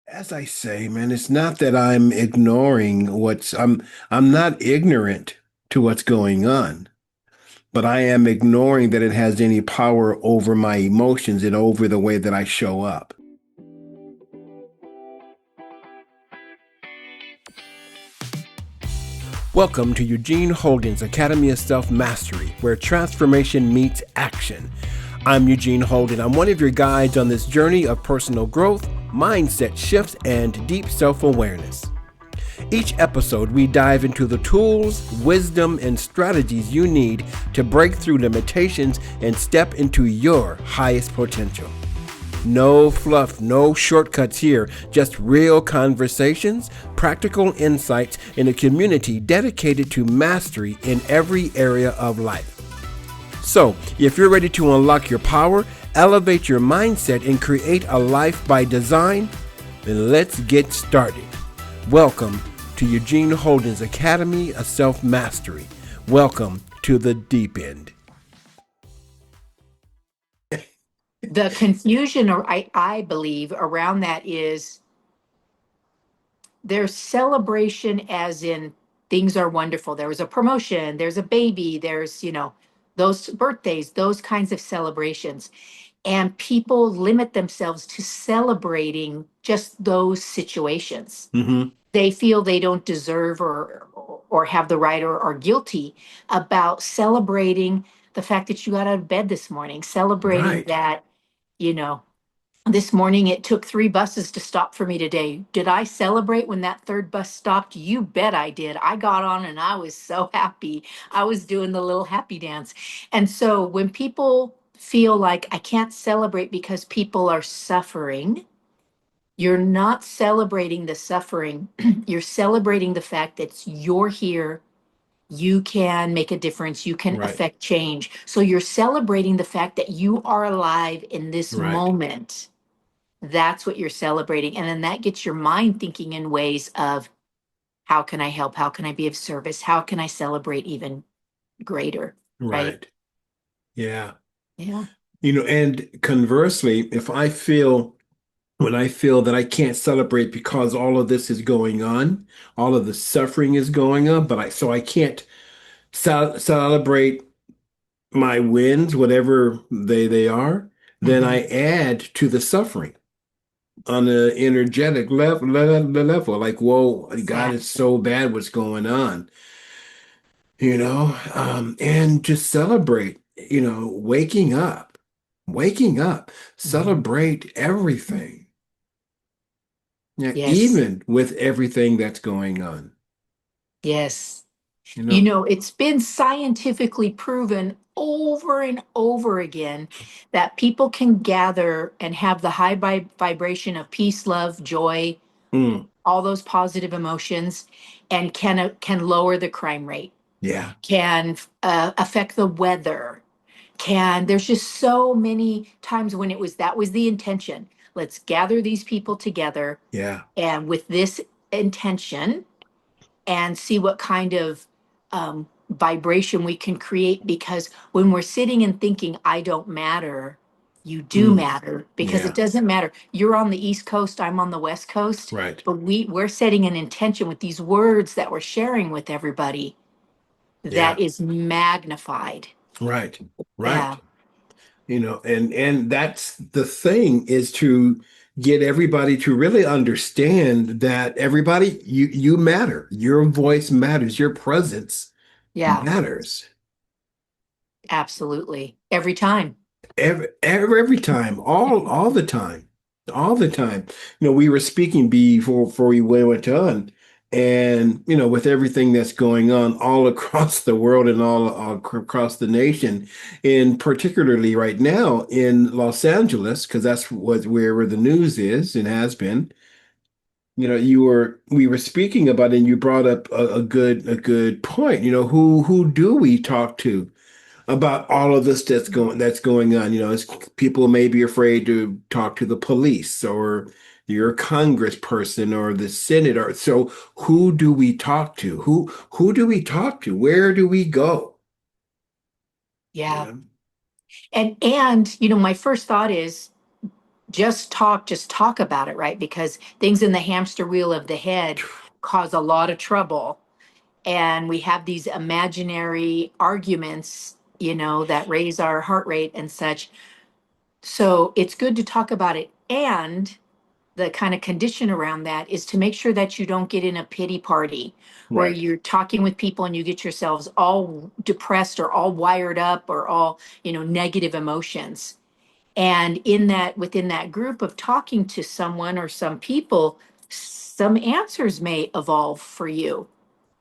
As I say, man, it's not that I'm ignoring I'm not ignorant to what's going on, but I am ignoring that it has any power over my emotions and over the way that I show up. Welcome to Eugene Holden's Academy of Self-Mastery, where transformation meets action. I'm Eugene Holden. I'm one of your guides on this journey of personal growth, mindset shifts, and deep self-awareness. Each episode, we dive into the tools, wisdom, and strategies you need to break through limitations and step into your highest potential. No fluff, no shortcuts here, just real conversations, practical insights, and a community dedicated to mastery in every area of life. So, if you're ready to unlock your power, elevate your mindset, and create a life by design, then let's get started. Welcome to Eugene Holden's Academy of Self-Mastery. Welcome to the deep end. The confusion, or I believe, around that is there's celebration as in things are wonderful. There was a promotion, there's a baby, there's, those birthdays, those kinds of celebrations. And people limit themselves to celebrating just those situations. Mm-hmm. They feel they don't deserve or have the right or are guilty about celebrating the fact that you got out of bed this morning, celebrating Right. that, you know, this morning it took 3 buses to stop for me today. Did I celebrate when that third bus stopped? You bet I did. I got on and I was so happy. I was doing the little happy dance. And so when people feel like I can't celebrate because people are suffering, you're not celebrating the suffering. You're celebrating the fact that you're here. You can make a difference. You can Right. affect change. So you're celebrating the fact that you are alive in this Right. moment. That's what you're celebrating. And then that gets your mind thinking in ways of how can I help? How can I be of service? How can I celebrate even greater? Right? Right. Yeah. Yeah. And conversely, if I feel when I feel that I can't celebrate because all of this is going on, all of the suffering is going on, so I can't celebrate my wins, whatever they are, then Hmm. I add to the suffering on an energetic level. Like, whoa, God, it's Exactly. so bad what's going on, and just celebrate, waking up, Mhm. celebrate everything. Yeah, Yes. even with everything that's going on, Yes. you know. It's been scientifically proven over and over again that people can gather and have the high vibration of peace, love, joy, Mm, all those positive emotions, and can lower the crime rate, yeah, can affect the weather, can there's just so many times when that was the intention. Let's gather these people together yeah, and with this intention and see what kind of vibration we can create. Because when we're sitting and thinking, I don't matter, you do mm, matter because it yeah, doesn't matter. You're on the East Coast, I'm on the West Coast, right, but we're setting an intention with these words that we're sharing with everybody yeah, that is magnified. right, right. Yeah. And that's the thing is to get everybody to really understand that everybody, you matter. Your voice matters. Your presence Yeah, matters. absolutely. Every time. Every time, all the time, all the time. We were speaking before we went on, and with everything that's going on all across the world and all across the nation, and particularly right now in Los Angeles, because that's where the news is and has been. We were speaking about it, and you brought up a good point. Who do we talk to about all of this that's going on? People may be afraid to talk to the police or your congressperson or the senate. Or so who do we talk to? Who do we talk to? Where do we go? Yeah. Yeah. And my first thought is just talk about it, right? Because things in the hamster wheel of the head cause a lot of trouble. And we have these imaginary arguments, that raise our heart rate and such. So it's good to talk about it. And the kind of condition around that is to make sure that you don't get in a pity party where Right. you're talking with people and you get yourselves all depressed or all wired up or all, negative emotions. And within that group of talking to someone or some people, some answers may evolve for you.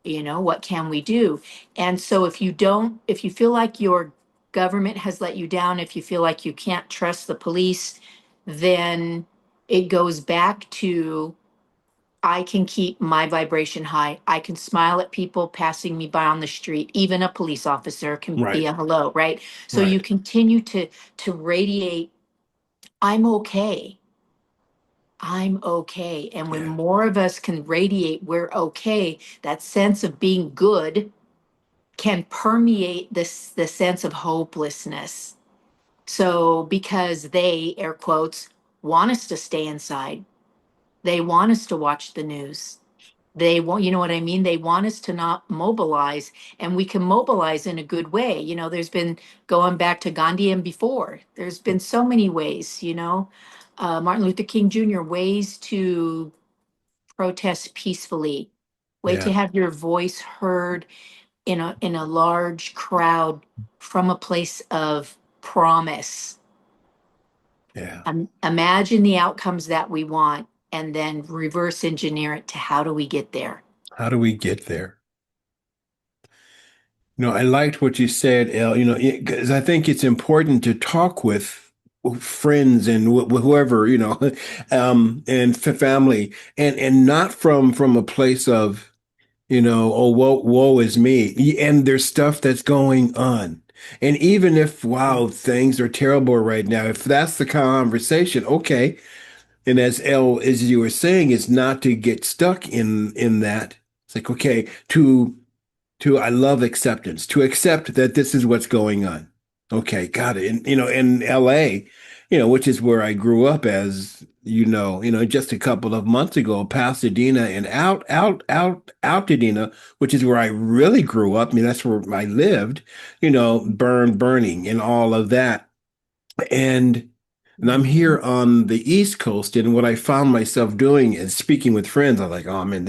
What can we do? And so if you feel like your government has let you down, if you feel like you can't trust the police, then it goes back to, I can keep my vibration high. I can smile at people passing me by on the street. Even a police officer can be Right. a hello, right? So you Right. continue to radiate, I'm okay. I'm okay. And when Yeah. more of us can radiate, we're okay, that sense of being good can permeate the sense of hopelessness. So because they, air quotes, want us to stay inside, they want us to watch the news. They want, you know what I mean? They want us to not mobilize, and we can mobilize in a good way. There's been, going back to Gandhi and before, there's been so many ways, Martin Luther King Jr., ways to protest peacefully, way to Yeah. have your voice heard in a large crowd from a place of promise. Yeah. Imagine the outcomes that we want and then reverse engineer it to how do we get there? How do we get there? I liked what you said, El, because I think it's important to talk with friends and whoever, and family, and not from a place of, oh, woe is me. And there's stuff that's going on. And even if, wow, things are terrible right now, if that's the conversation, okay. And as you were saying, it's not to get stuck in that. It's like, okay, I love acceptance, to accept that this is what's going on. Okay, got it. And in LA, which is where I grew up, as just a couple of months ago, Pasadena and Altadena, which is where I really grew up. I mean, that's where I lived, burning and all of that. And I'm here Mhm. on the East Coast, and what I found myself doing is speaking with friends. I'm like, oh man,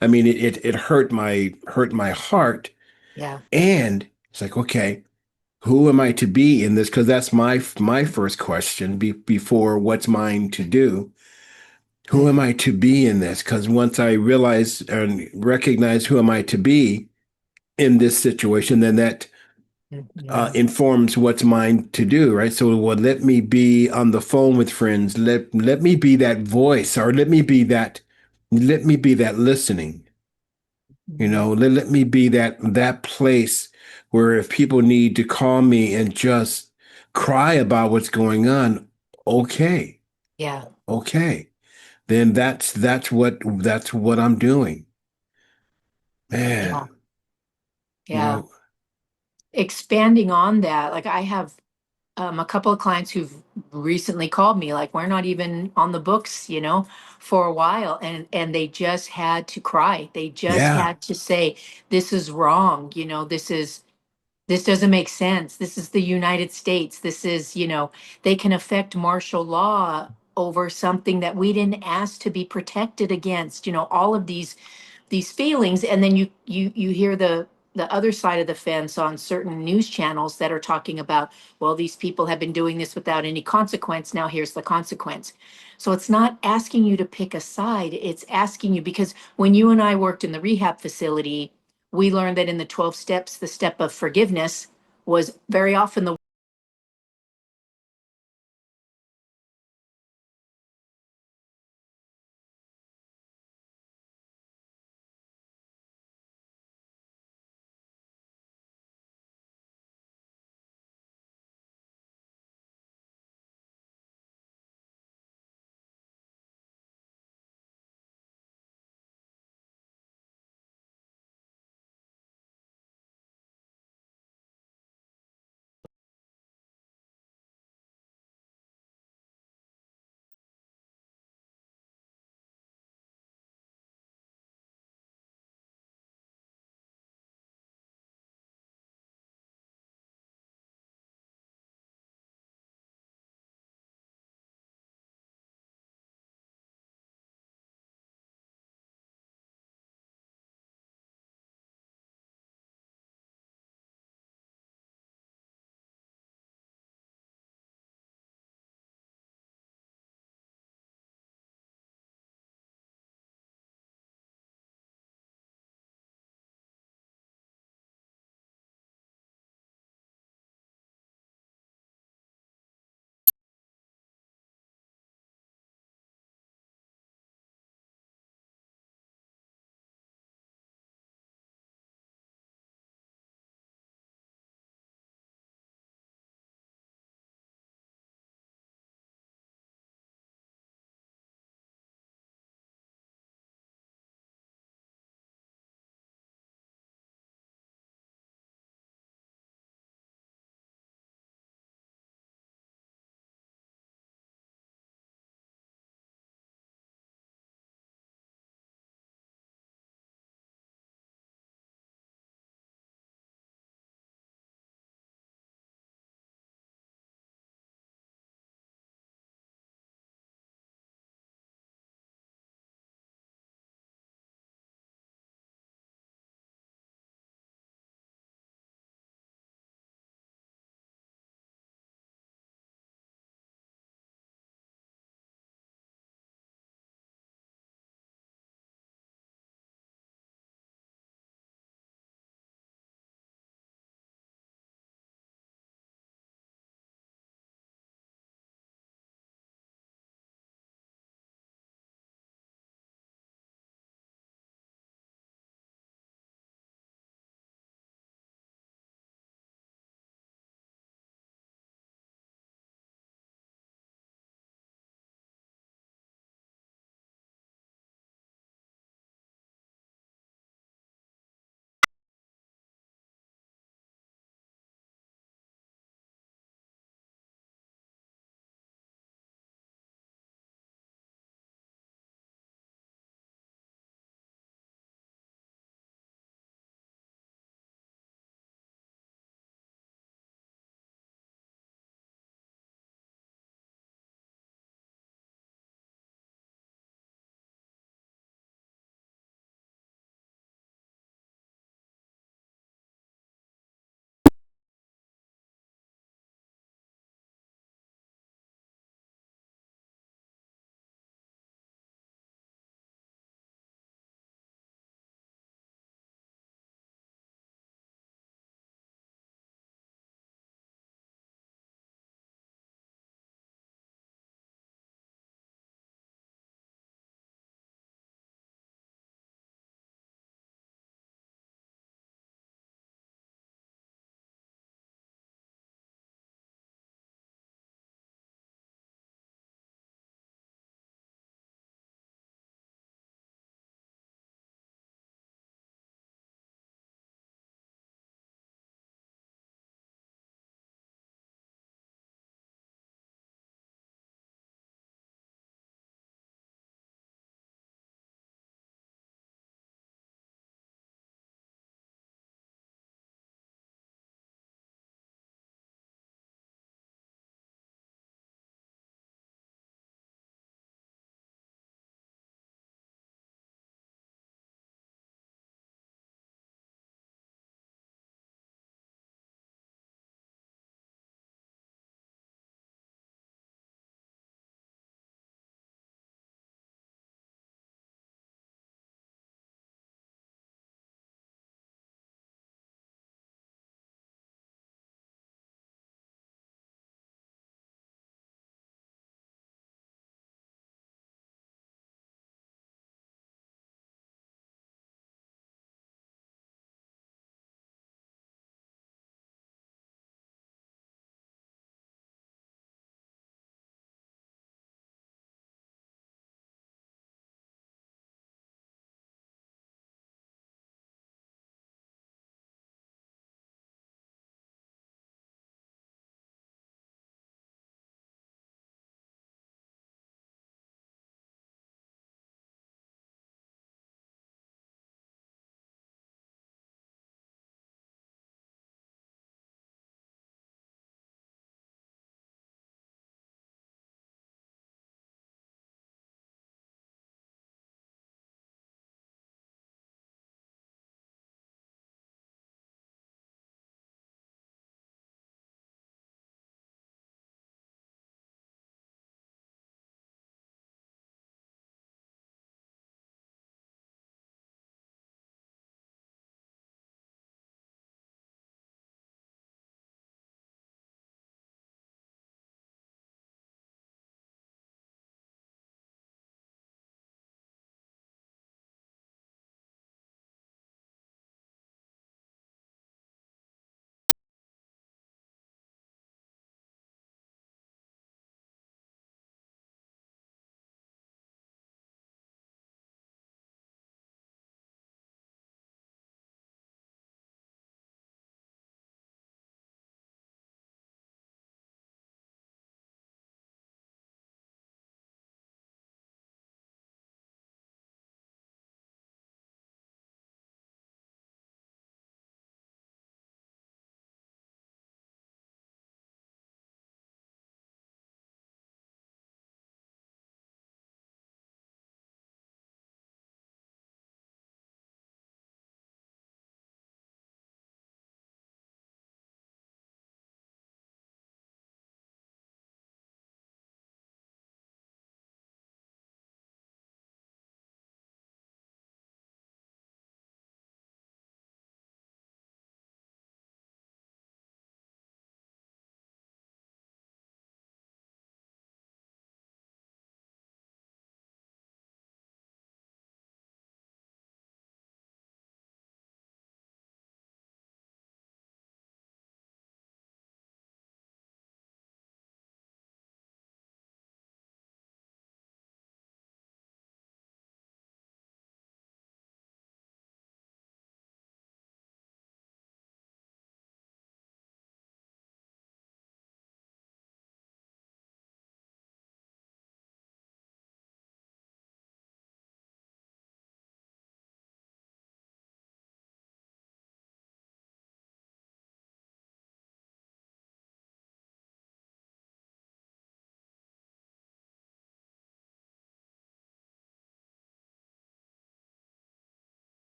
I mean, it hurt my heart. Yeah. And it's like, okay, who am I to be in this? Because that's my first question before what's mine to do. Who am Mm, I to be in this? Because once I realize and recognize who am I to be in this situation, then that mhm. informs what's mine to do, right? So, well, let me be on the phone with friends. Let me be that voice, or let me be that listening. Mhm. Let me be that place where if people need to call me and just cry about what's going on, okay, Yeah. okay, then that's what I'm doing, Yeah. man. You Yeah. know, Expanding on that, like I have a couple of clients who've recently called me, like we're not even on the books, for a while, and they just had to cry. They just yeah, had to say, this is wrong, this doesn't make sense. This is the United States. This is, they can affect martial law over something that we didn't ask to be protected against, all of these feelings. And then you hear the other side of the fence on certain news channels that are talking about, well, these people have been doing this without any consequence, now here's the consequence. So it's not asking you to pick a side, it's asking you, because when you and I worked in the rehab facility, we learned that in the 12 steps, the step of forgiveness was very often the